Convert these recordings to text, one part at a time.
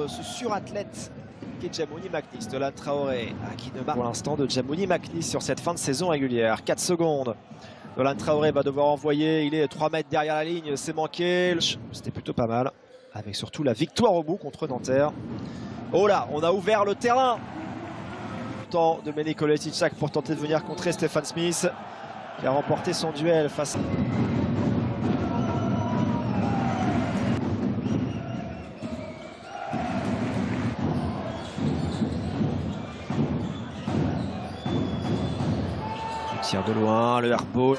ce surathlète qui est Djamoni Maknis. Nolan Traoré qui ne marque pour l'instant de Djamoni Maknis sur cette fin de saison régulière. 4 secondes. Nolan Traoré va devoir envoyer, il est 3 mètres derrière la ligne, c'est manqué. C'était plutôt pas mal, avec surtout la victoire au bout contre Nanterre. Oh là, on a ouvert le terrain. Temps de Domenico Leticak pour tenter de venir contrer Stephen Smith, qui a remporté son duel face à... Tir de loin, le airball.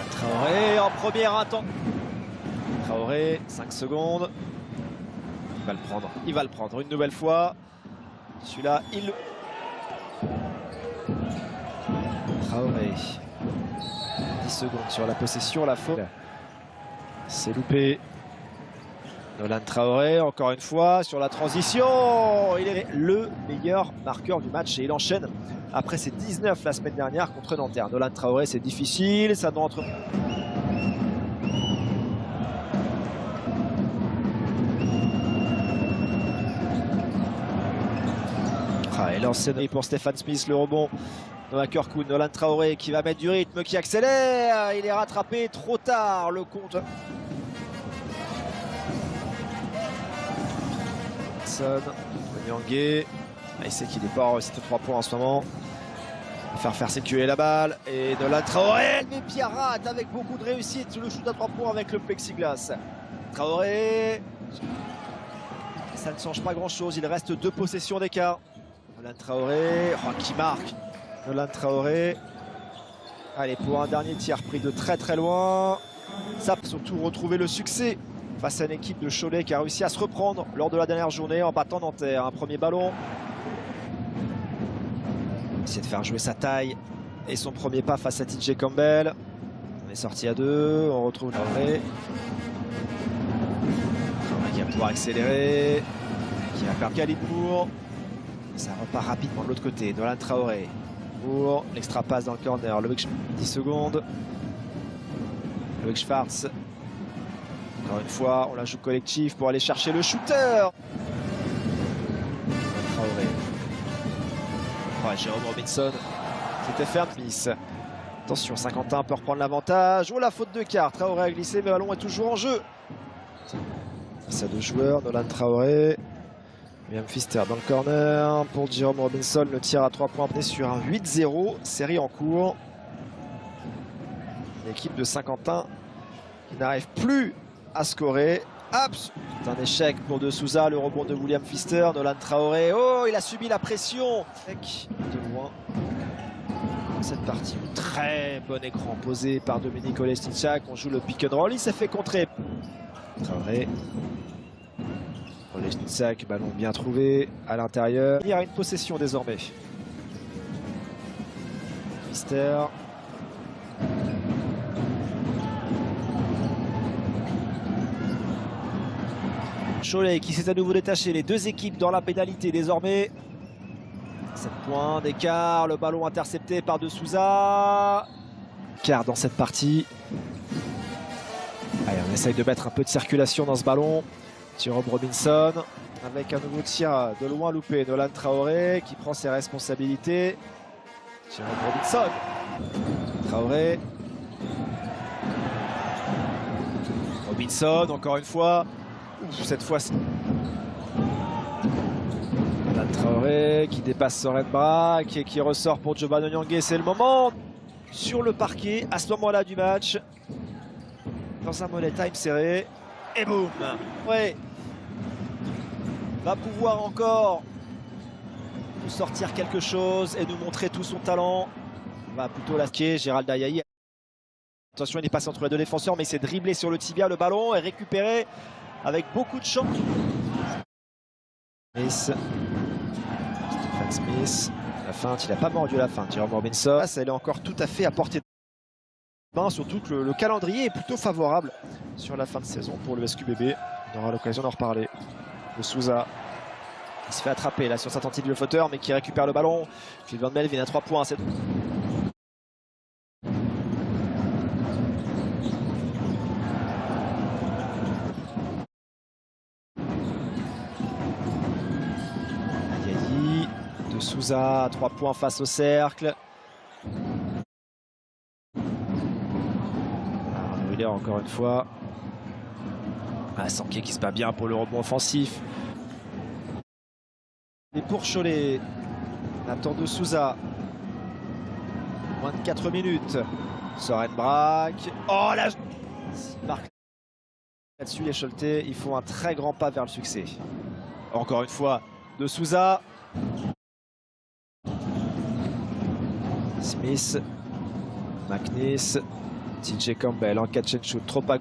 Traoré en première intention. Traoré, 5 secondes. Il va le prendre une nouvelle fois. Celui-là, il... Traoré. 10 secondes sur la possession, la faute. C'est loupé. Nolan Traoré, encore une fois, sur la transition. Il est le meilleur marqueur du match et il enchaîne après ses 19 la semaine dernière contre Nanterre. Nolan Traoré, c'est difficile, ça doit entre... Et l'anciennerie pour Stephen Smith, le rebond. Noah Kurkoun, Nolan Traoré qui va mettre du rythme, qui accélère. Il est rattrapé trop tard, le compte. Nyangé, il sait qu'il est pas c'est à 3 points en ce moment. Il va faire circuler la balle et Nolan Traoré, mais Pierre rate avec beaucoup de réussite le shoot à 3 points avec le plexiglas. Traoré, ça ne change pas grand chose, il reste 2 possessions d'écart. Nolan Traoré, qui marque. Nolan Traoré, allez, pour un dernier tir pris de très très loin. Ça peut surtout retrouver le succès face à une équipe de Cholet qui a réussi à se reprendre lors de la dernière journée en battant Nanterre. Un premier ballon. Essayer de faire jouer sa taille et son premier pas face à TJ Campbell. On est sorti à 2, on retrouve Traoré. Traoré qui va pouvoir accélérer, qui va faire Khalidmour. Ça repart rapidement de l'autre côté. Nolan Traoré pour l'extra passe dans le corner. Loïc, 10 secondes. Loïc Schwartz. Encore une fois, on la joue collectif pour aller chercher le shooter. Traoré. Jérôme Robinson qui était ferme. Attention, Saint-Quentin peut reprendre l'avantage. Oh, la faute de quart. Traoré a glissé, mais le ballon est toujours en jeu. Face à 2 joueurs, Nolan Traoré. William Pfister dans le corner. Pour Jérôme Robinson, le tir à 3 points mené sur un 8-0. Série en cours. L'équipe de Saint-Quentin qui n'arrive plus à scorer. C'est un échec pour De Souza, le rebond de William Pfister. Nolan Traoré, oh, il a subi la pression de loin. Cette partie, un très bon écran posé par Domenico Leticak. On joue le pick and roll, il s'est fait contrer. Traoré, Leticak, ballon bien trouvé à l'intérieur. Il y a une possession désormais. Pfister. Cholet qui s'est à nouveau détaché, les 2 équipes dans la pénalité désormais. 7 points d'écart, le ballon intercepté par De Souza. Car dans cette partie. Allez, on essaye de mettre un peu de circulation dans ce ballon. Jérôme Robinson avec un nouveau tir de loin loupé. Nolan Traoré qui prend ses responsabilités. Jérôme Robinson. Traoré. Robinson encore une fois. Cette fois-ci, Traoré qui dépasse Soren Braque et qui ressort pour Giovanni Nyangé. C'est le moment sur le parquet à ce moment-là du match. Dans un money time serré. Et boum. Ouais. Va pouvoir encore nous sortir quelque chose et nous montrer tout son talent. Va plutôt lasquer Gérald Ayayi. Attention, il est passé entre les 2 défenseurs, mais il s'est dribblé sur le tibia. Le ballon est récupéré avec beaucoup de chance. Stephen Smith, la feinte, il n'a pas mordu la feinte. Jérôme Robinson, elle est encore tout à fait à portée de main, surtout que le calendrier est plutôt favorable sur la fin de saison pour le SQBB. On aura l'occasion d'en reparler. De Souza, il se fait attraper là sur sa tentative de flotteur, mais qui récupère le ballon. Phil Van Melvin à 3 points. Souza, 3 points face au cercle. Wheeler encore une fois. Sanké qui se bat bien pour le rebond offensif. Et pour Cholet, Nathan de Souza. Moins de 4 minutes. Soren Braque. Oh là, s'il marque là-dessus, les Choletais, ils font un très grand pas vers le succès. Encore une fois, de Souza. Smith. McNeese. TJ Campbell en catch and shoot. Trop à